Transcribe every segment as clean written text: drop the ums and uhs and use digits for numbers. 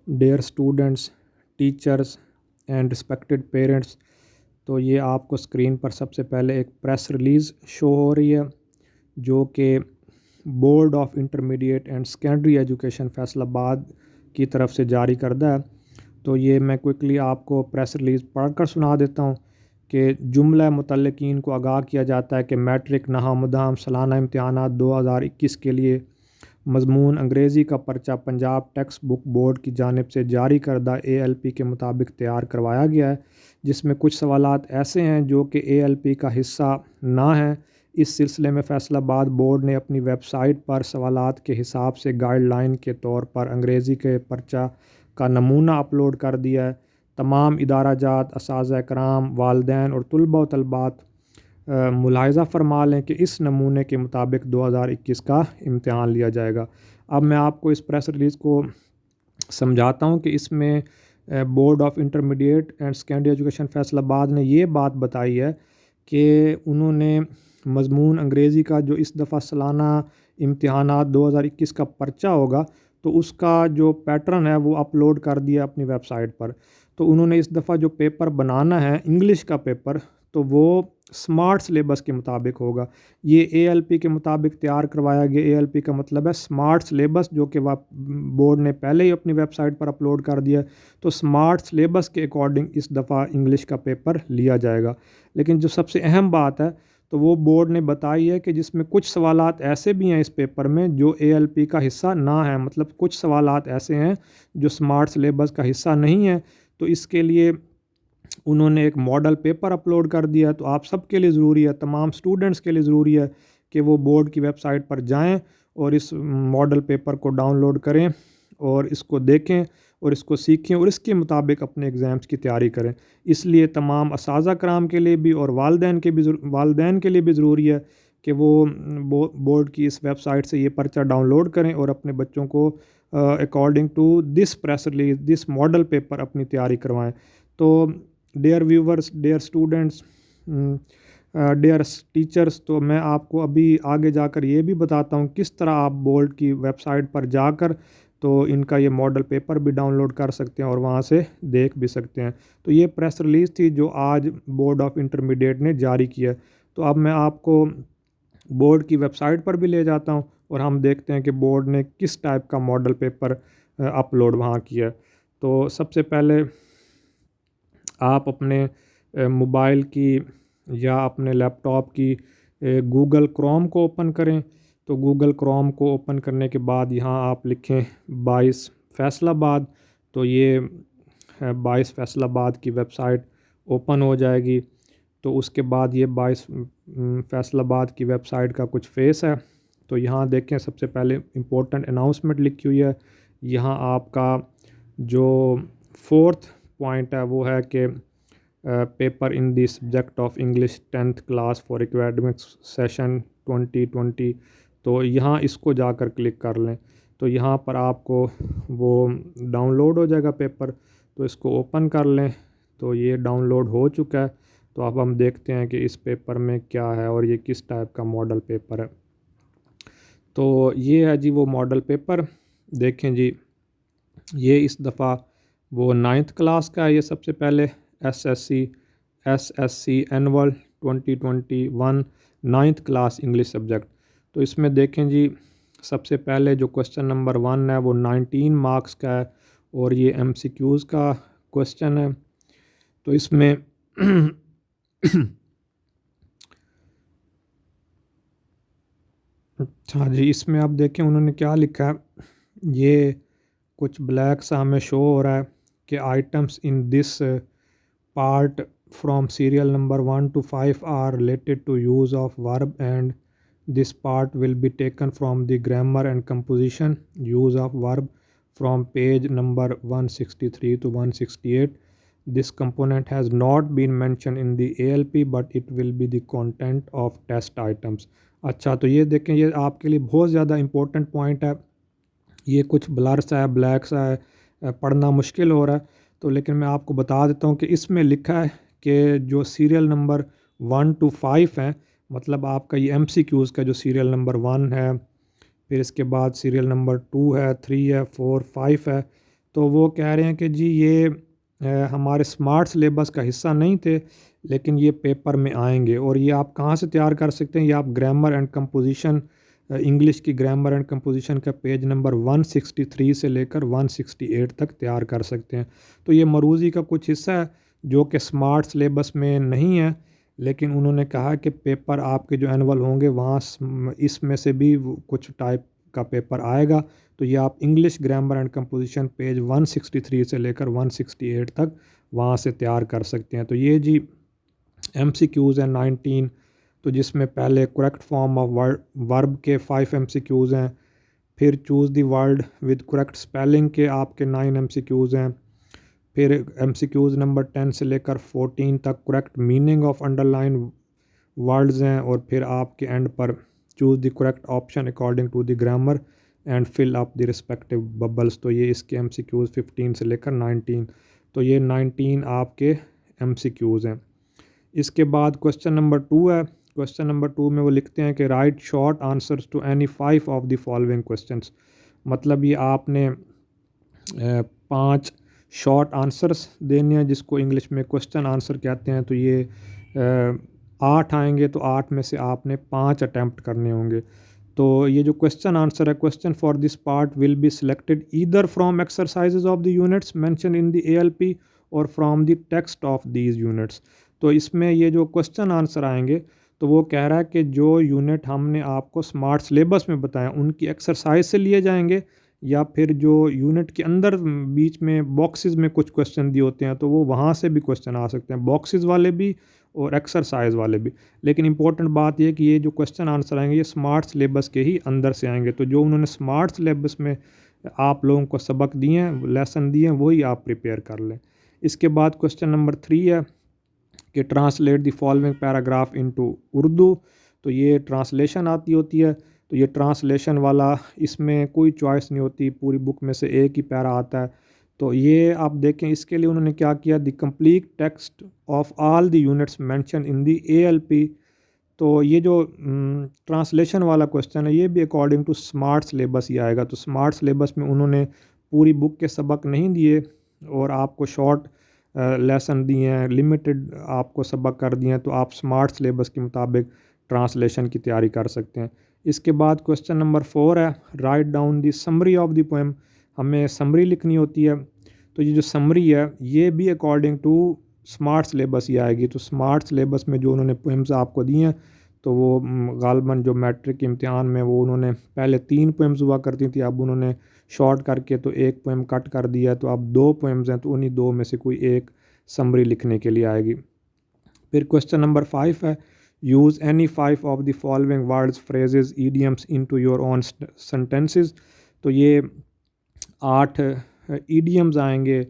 Dear students, teachers and respected parents. तो ये आपको स्क्रीन पर सबसे पहले एक प्रेस रिलीज़ शो हो रही है जो कि board of intermediate and secondary education Faisalabad की तरफ से जारी करदा है। तो ये मैं क्विकली आपको प्रेस रिलीज़ पढ़कर सुना देता हूँ कि जुमला मुतल्लिकीन को आगाह किया जाता है कि मैट्रिक नहामुदाम सालाना इम्तहानात 2021 के लिए मज़मून अंग्रेज़ी का पर्चा पंजाब टेक्स्ट बुक बोर्ड की जानिब से जारी करदा ALP के मुताबिक तैयार करवाया गया है, जिसमें कुछ सवालात ऐसे हैं जो कि ALP का हिस्सा ना हैं। इस सिलसिले में फैसलाबाद बोर्ड ने अपनी वेबसाइट पर सवालात के हिसाब से गाइडलाइन के तौर पर अंग्रेज़ी के पर्चा का नमूना अपलोड कर दिया है। तमाम इदारा जात, असातिज़ा कराम, वालिदैन और तलबा व तलबात मुलाहिज़ा फरमा लें कि इस नमूने के मुताबिक 2021 का इम्तहान लिया जाएगा। अब मैं आपको इस प्रेस रिलीज़ को समझाता हूँ कि इसमें board of intermediate and secondary education Faisalabad ने ये बात बताई है कि उन्होंने मज़मून अंग्रेज़ी का जो इस दफ़ा सालाना इम्तहानात 2021 का पर्चा होगा तो उसका जो पैटर्न है वो अपलोड कर दिया अपनी वेबसाइट पर। तो उन्होंने इस दफ़ा जो पेपर बनाना है इंग्लिश का पेपर, तो वो स्मार्ट सिलेबस के मुताबिक होगा। ये ALP के मुताबिक तैयार करवाया गया। ALP का मतलब है स्मार्ट सिलेबस, जो कि बोर्ड ने पहले ही अपनी वेबसाइट पर अपलोड कर दिया। तो स्मार्ट सिलेबस के अकॉर्डिंग इस दफ़ा इंग्लिश का पेपर लिया जाएगा। लेकिन जो सबसे अहम बात है तो वो बोर्ड ने बताई है कि जिसमें कुछ सवालात ऐसे भी हैं इस पेपर में जो ALP का हिस्सा ना है, मतलब कुछ सवालात ऐसे हैं जो स्मार्ट सिलेबस का हिस्सा नहीं है। तो इसके लिए उन्होंने एक मॉडल पेपर अपलोड कर दिया है। तो आप सबके लिए ज़रूरी है, तमाम स्टूडेंट्स के लिए ज़रूरी है कि वो बोर्ड की वेबसाइट पर जाएं और इस मॉडल पेपर को डाउनलोड करें और इसको देखें और इसको सीखें और इसके मुताबिक अपने एग्ज़ाम्स की तैयारी करें। इसलिए तमाम असातिज़ा कराम के लिए भी और वालिदैन के लिए भी ज़रूरी है कि वो बोर्ड की इस वेबसाइट से ये पर्चा डाउनलोड करें और अपने बच्चों को according to this press release this model paper अपनी तैयारी करवाएं। तो dear viewers, dear students, dear teachers, तो मैं आपको अभी आगे जाकर ये भी बताता हूँ किस तरह आप बोर्ड की वेबसाइट पर जाकर तो इनका ये मॉडल पेपर भी डाउनलोड कर सकते हैं और वहाँ से देख भी सकते हैं। तो ये प्रेस रिलीज़ थी जो आज बोर्ड ऑफ इंटरमीडिएट ने जारी किया। तो अब मैं आपको बोर्ड की वेबसाइट पर भी ले जाता हूँ और हम देखते हैं कि बोर्ड ने किस टाइप का मॉडल पेपर अपलोड वहाँ किया। तो सबसे पहले आप अपने मोबाइल की या अपने लैपटॉप की गूगल क्रोम को ओपन करें। तो गूगल क्रोम को ओपन करने के बाद यहाँ आप लिखें 22 फैसलाबाद। तो ये 22 फैसलाबाद की वेबसाइट ओपन हो जाएगी। तो उसके बाद ये 22 फैसलाबाद की वेबसाइट का कुछ फेस है। तो यहाँ देखें, सबसे पहले इम्पोर्टेंट अनाउंसमेंट लिखी हुई है। यहाँ आपका जो फोर्थ पॉइंट है वो है कि paper in the subject of English 10th class for academics session 2020। तो यहाँ इसको जाकर क्लिक कर लें। तो यहाँ पर आपको वो डाउनलोड हो जाएगा पेपर। तो इसको ओपन कर लें। तो ये डाउनलोड हो चुका है। तो अब हम देखते हैं कि इस पेपर में क्या है और ये किस टाइप का मॉडल पेपर है। तो ये है जी वो मॉडल पेपर। देखें जी, ये इस दफ़ा वो 9th क्लास का है। ये सबसे पहले SSC annual 2021 9th class English subject. तो इसमें देखें जी, सबसे पहले जो क्वेश्चन नंबर 1 है वो 19 मार्क्स का है और ये MCQs का क्वेश्चन है। तो इसमें अच्छा जी, इसमें आप देखें उन्होंने क्या लिखा है। ये कुछ ब्लैक सा हमें शो हो रहा है कि items in this part from serial number 1 to 5 are related to use of verb and this part will be taken from the grammar and composition use of verb from page number 163 to 168। This component has not been mentioned in the ALP but it will be the content of test items। अच्छा, तो ये देखें, ये आपके लिए बहुत ज़्यादा important point है। ये कुछ ब्लर सा है, ब्लैक सा है, पढ़ना मुश्किल हो रहा है। तो लेकिन मैं आपको बता देता हूँ कि इसमें लिखा है कि जो सीरियल नंबर 1 to 5 है, मतलब आपका ये MCQs का जो सीरियल नंबर 1 है, फिर इसके बाद सीरियल नंबर 2 है, 3 है, 4, 5 है। तो वो कह रहे हैं कि जी ये हमारे स्मार्ट सिलेबस का हिस्सा नहीं थे, लेकिन ये पेपर में आएंगे। और ये आप कहाँ से तैयार कर सकते हैं? ये आप ग्रामर एंड कंपोजिशन, इंग्लिश की ग्रामर एंड कंपोजिशन का पेज नंबर 163 से लेकर 168 तक तैयार कर सकते हैं। तो ये मरूज़ी का कुछ हिस्सा है जो कि स्मार्ट सिलेबस में नहीं है, लेकिन उन्होंने कहा कि पेपर आपके जो एनुअल होंगे वहाँ इसमें से भी कुछ टाइप का पेपर आएगा। तो ये आप English grammar and composition page 163 से लेकर 168 तक वहाँ से तैयार कर सकते हैं। तो ये जी MCQs हैं 19, तो जिसमें पहले करेक्ट फॉर्म ऑफ वर्ब के 5 MCQs हैं, फिर choose the word with correct spelling के आपके 9 MCQs हैं, फिर MCQs नंबर 10 से लेकर 14 तक correct meaning of underline words हैं, और फिर आपके एंड पर choose the correct option according to the grammar and fill up the respective bubbles. तो ये इसके MCQs 15 से लेकर 19, तो ये 19 आपके MCQs हैं। इसके बाद क्वेश्चन नंबर 2 है। क्वेश्चन नंबर 2 में वो लिखते हैं कि write short answers to any 5 of the following questions. मतलब ये आपने 5 शॉर्ट आंसर्स देने हैं, जिसको इंग्लिश में क्वेश्चन आंसर कहते हैं। तो ये 8 आएंगे, तो 8 में से आपने 5 अटैम्प्ट करने होंगे। तो ये जो क्वेश्चन आंसर है, question for this part will be selected either from exercises of the units mention in the ALP और from the text of these units. तो इसमें ये जो क्वेश्चन आंसर आएंगे, तो वो कह रहा है कि जो यूनिट हमने आपको स्मार्ट सिलेबस में बताया उनकी एक्सरसाइज से लिए जाएंगे, या फिर जो यूनिट के अंदर बीच में बॉक्सेस में कुछ क्वेश्चन दिए होते हैं तो वो वहाँ से भी क्वेश्चन आ सकते हैं, बॉक्सेस वाले भी और एक्सरसाइज वाले भी। लेकिन इंपॉर्टेंट बात यह कि ये जो क्वेश्चन आंसर आएंगे ये स्मार्ट सिलेबस के ही अंदर से आएंगे। तो जो उन्होंने स्मार्ट सिलेबस में आप लोगों को सबक दिए हैं, लेसन दिए हैं, वही आप प्रिपेयर कर लें। इसके बाद क्वेश्चन नंबर 3 है कि translate the following paragraph into Urdu. तो ये ट्रांसलेशन आती होती है। तो ये ट्रांसलेशन वाला, इसमें कोई चॉइस नहीं होती, पूरी बुक में से एक ही पैरा आता है। तो ये आप देखें, इसके लिए उन्होंने क्या किया, the complete text of all the units mention in the ALP। तो ये जो ट्रांसलेशन वाला क्वेश्चन है ये भी अकॉर्डिंग टू स्मार्ट सिलेबस ही आएगा। तो स्मार्ट सिलेबस में उन्होंने पूरी बुक के सबक नहीं दिए और आपको शॉर्ट लेसन दिए हैं, लिमिटेड आपको सबक कर दिए हैं, तो आप स्मार्ट सिलेबस के मुताबिक ट्रांसलेशन की तैयारी कर सकते हैं। इसके बाद क्वेश्चन नंबर 4 है, write down the summary of the poem. हमें समरी लिखनी होती है। तो ये जो समरी है ये भी अकॉर्डिंग टू स्मार्ट सिलेबस ही आएगी। तो स्मार्ट सिलेबस में जो उन्होंने पोएम्स आपको दिए हैं, तो वो गालबन जो मैट्रिक के इम्तिहान में वो उन्होंने पहले 3 पोएम्स हुआ करती थी, अब उन्होंने शॉर्ट करके तो एक पोएम कट कर दिया, तो अब 2 पोएम्स हैं, तो उन्हीं 2 में से कोई एक समरी लिखने के लिए आएगी। फिर क्वेश्चन नंबर 5 है, use any 5 of the following words phrases idioms into your own sentences. तो ये 8 ईडियम्स आएंगे,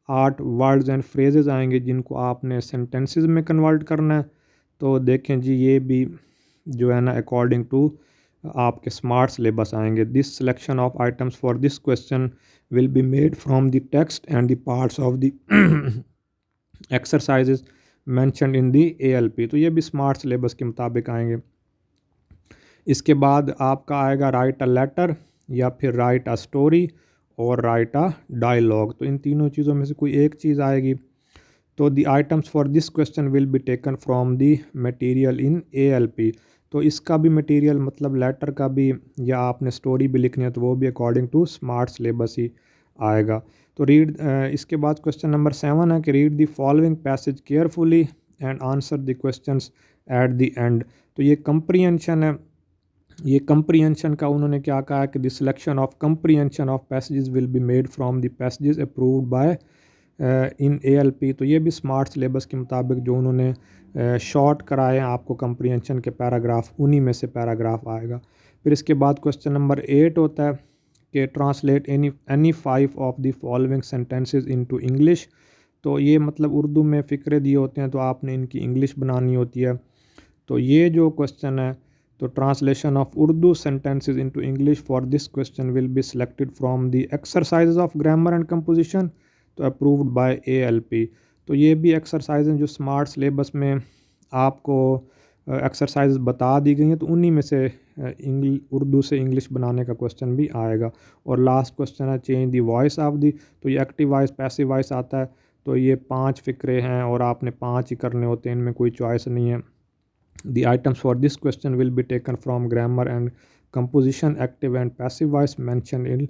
8 वर्ड्स एंड फ्रेजेस आएंगे जिनको आपने सेंटेंसेस में कन्वर्ट करना है। तो देखें जी, ये भी जो है ना अकॉर्डिंग टू आपके स्मार्ट सिलेबस आएंगे। This selection of items for this question will be made from the text and the parts of the exercises mentioned in the ALP। तो ये भी स्मार्ट सिलेबस के मुताबिक आएंगे। इसके बाद आपका आएगा राइट अ लेटर, या फिर राइट अ स्टोरी, और राइट अ डायलॉग। तो इन तीनों चीज़ों में से कोई एक चीज़ आएगी। तो the items for this question will be taken from the material in ALP। तो इसका भी मटेरियल, मतलब लेटर का भी या आपने स्टोरी भी लिखनी है, तो वो भी अकॉर्डिंग टू स्मार्ट सिलेबस ही आएगा। तो इसके बाद क्वेश्चन नंबर 7 है कि read the following passage carefully and answer the questions at the end. तो ये कंप्रीहेंशन है। ये कंप्रीहेंशन का उन्होंने क्या कहा है कि the selection of comprehension of passages will be made from the passages approved by in ALP। तो ये भी स्मार्ट सिलेबस के मुताबिक जो उन्होंने शॉर्ट कराए हैं आपको कंप्रीहेंशन के पैराग्राफ, उन्हीं में से पैराग्राफ आएगा। फिर इसके बाद क्वेश्चन नंबर 8 होता है कि translate any 5 of the following sentences into English. तो ये मतलब उर्दू में फ़िक्रे दिए होते हैं, तो आपने इनकी इंग्लिश बनानी होती है। तो ये जो क्वेश्चन है, तो translation of Urdu sentences into English for this question will be selected from the exercises of grammar and composition, तो अप्रूव्ड बाय ALP। तो ये भी एक्सरसाइज हैं जो स्मार्ट सिलेबस में आपको एक्सरसाइज बता दी गई हैं, तो उन्हीं में से उर्दू से इंग्लिश बनाने का क्वेश्चन भी आएगा। और लास्ट क्वेश्चन है change the voice of the, तो ये एक्टिव वॉइस पैसिव वॉइस आता है। तो ये 5 फ़िक्रे हैं और आपने 5 ही करने होते हैं, इनमें कोई चॉइस नहीं है। The items for this question will be taken from grammar and composition active and passive voice mention in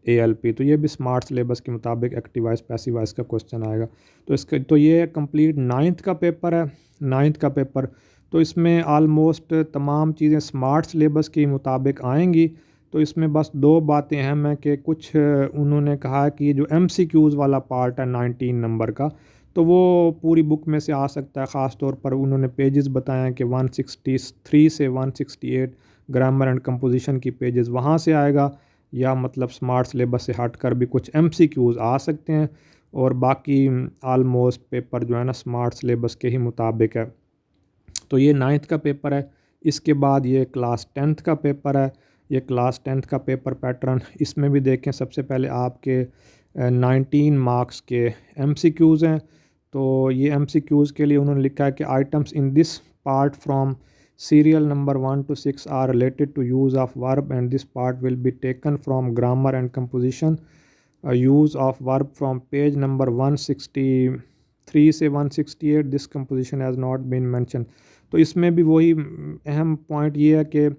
ALP। तो ये भी स्मार्ट सिलेबस के मुताबिक एक्टिव वॉइस पैसिव वॉइस का क्वेश्चन आएगा। तो इसके तो ये कंप्लीट 9th का पेपर है, 9th का पेपर। तो इसमें आलमोस्ट तमाम चीज़ें स्मार्ट सिलेबस के मुताबिक आएंगी। तो इसमें बस 2 बातें अहम हैं कि कुछ उन्होंने कहा कि ये जो MCQs वाला पार्ट है 19 नंबर का, तो वो पूरी बुक में से आ सकता है। ख़ास तौर पर उन्होंने पेजेस बताए हैं कि 163 से 168 ग्रामर एंड कंपोजिशन की पेजेस वहाँ से आएगा, या मतलब स्मार्ट सिलेबस से हट कर भी कुछ MCQs आ सकते हैं। और बाकी आलमोस्ट पेपर जो है ना स्मार्ट सिलेबस के ही मुताबिक है। तो ये 9th का पेपर है। इसके बाद ये क्लास 10th का पेपर है। ये क्लास 10th का पेपर पैटर्न, इसमें भी देखें सबसे पहले आपके 19 मार्क्स के MCQs हैं। तो ये MCQs के लिए उन्होंने लिखा है कि items in this part from serial number 1 to 6 are related to use of verb and this part will be taken from grammar and composition। use of verb from page number 163 से 168 this composition has not been mentioned। तो इसमें भी वही अहम point ये है कि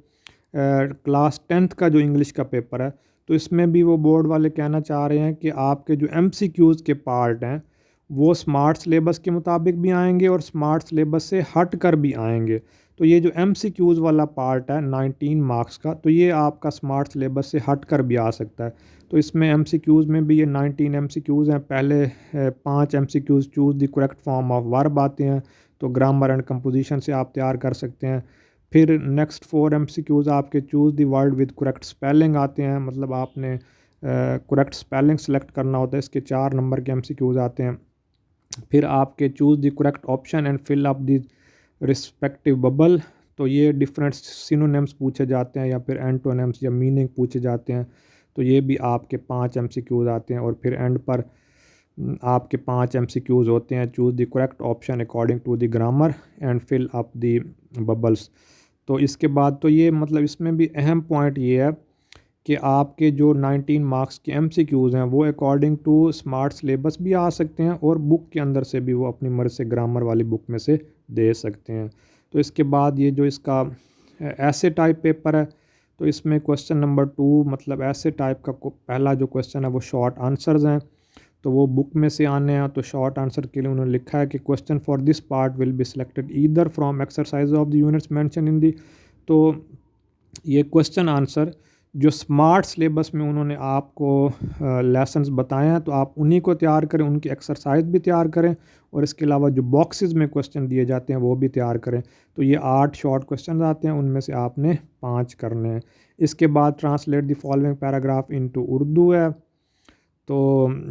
class 10th का जो इंग्लिश का पेपर है, तो इसमें भी वो बोर्ड वाले कहना चाह रहे हैं कि आपके जो MCQs के पार्ट हैं वो स्मार्ट सिलेबस के मुताबिक भी आएंगे और स्मार्ट सिलेबस से हट कर भी आएंगे। तो ये जो MCQs वाला पार्ट है 19 मार्क्स का, तो ये आपका स्मार्ट सिलेबस से हट कर भी आ सकता है। तो इसमें MCQs में भी ये 19 MCQs हैं। पहले 5 MCQs choose the correct form of verb आते हैं, तो ग्रामर एंड कंपोजिशन से आप तैयार कर सकते हैं। फिर नेक्स्ट 4 MCQs आपके choose the word with correct spelling आते हैं, मतलब आपने करेक्ट स्पेलिंग सेलेक्ट करना होता है। इसके 4 नंबर के MCQs आते हैं। फिर आपके choose the correct option and fill up the respective bubble, तो ये डिफरेंट सिनोनिम्स पूछे जाते हैं या फिर एंटोनिम्स या मीनिंग पूछे जाते हैं। तो ये भी आपके 5 MCQs आते हैं। और फिर एंड पर आपके 5 MCQs होते हैं, choose the correct option according to the grammar and fill up the bubbles. तो इसके बाद तो ये मतलब इसमें भी अहम पॉइंट ये है कि आपके जो 19 मार्क्स के MCQs हैं वो अकॉर्डिंग टू स्मार्ट सिलेबस भी आ सकते हैं और बुक के अंदर से भी वो अपनी मर्ज़ी से ग्रामर वाली बुक में से दे सकते हैं। तो इसके बाद ये जो इसका ऐसे टाइप पेपर है, तो इसमें क्वेश्चन नंबर 2 मतलब ऐसे टाइप का पहला जो क्वेश्चन है वो शॉर्ट आंसर्स हैं, तो वो बुक में से आने हैं। तो शॉर्ट आंसर के लिए उन्होंने लिखा है कि question for this part will be selected either from exercise of the units mention in the. तो ये क्वेश्चन आंसर जो स्मार्ट सिलेबस में उन्होंने आपको लेसन्स बताए हैं, तो आप उन्हीं को तैयार करें, उनकी एक्सरसाइज भी तैयार करें और इसके अलावा जो बॉक्सेस में क्वेश्चन दिए जाते हैं वो भी तैयार करें। तो ये 8 शॉर्ट क्वेश्चन आते हैं, उनमें से आपने 5 करने हैं। इसके बाद translate the following paragraph into Urdu है। तो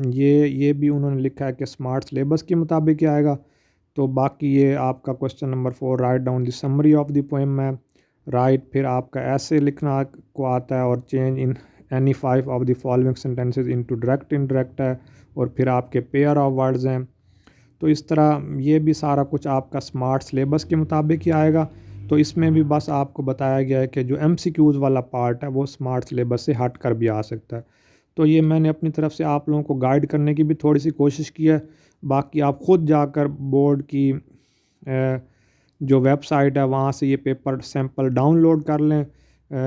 ये भी उन्होंने लिखा है कि स्मार्ट सिलेबस के मुताबिक ही आएगा। तो बाकी ये आपका question number 4 write down the summary of the poem है। राइट फिर आपका ऐसे लिखना को आता है और change in any 5 of the following sentences into direct indirect है। और फिर आपके पेयर ऑफ वर्ड्स हैं। तो इस तरह ये भी सारा कुछ आपका स्मार्ट सिलेबस के मुताबिक ही आएगा। तो इसमें भी बस आपको बताया गया है कि जो MCQs वाला पार्ट है वो स्मार्ट सिलेबस से हट कर भी आ सकता है। तो ये मैंने अपनी तरफ से आप लोगों को गाइड करने की भी थोड़ी सी कोशिश की है। बाकी आप ख़ुद जाकर बोर्ड की जो वेबसाइट है वहाँ से ये पेपर सैंपल डाउनलोड कर लें,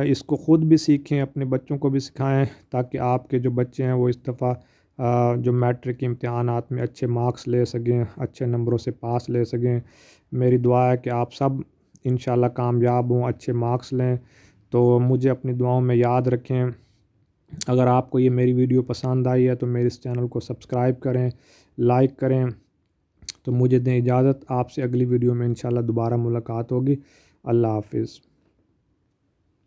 इसको ख़ुद भी सीखें, अपने बच्चों को भी सिखाएं, ताकि आपके जो बच्चे हैं वो इस दफ़ा जो मैट्रिक के इम्तहानात में अच्छे मार्क्स ले सकें, अच्छे नंबरों से पास ले सकें। मेरी दुआ है कि आप सब इंशाल्लाह कामयाब हों, अच्छे मार्क्स लें। तो मुझे अपनी दुआओं में याद रखें। अगर आपको ये मेरी वीडियो पसंद आई है तो मेरे इस चैनल को सब्सक्राइब करें, लाइक करें। तो मुझे दें इजाज़त, आपसे अगली वीडियो में इंशाल्लाह दोबारा मुलाकात होगी। अल्लाह हाफिज़।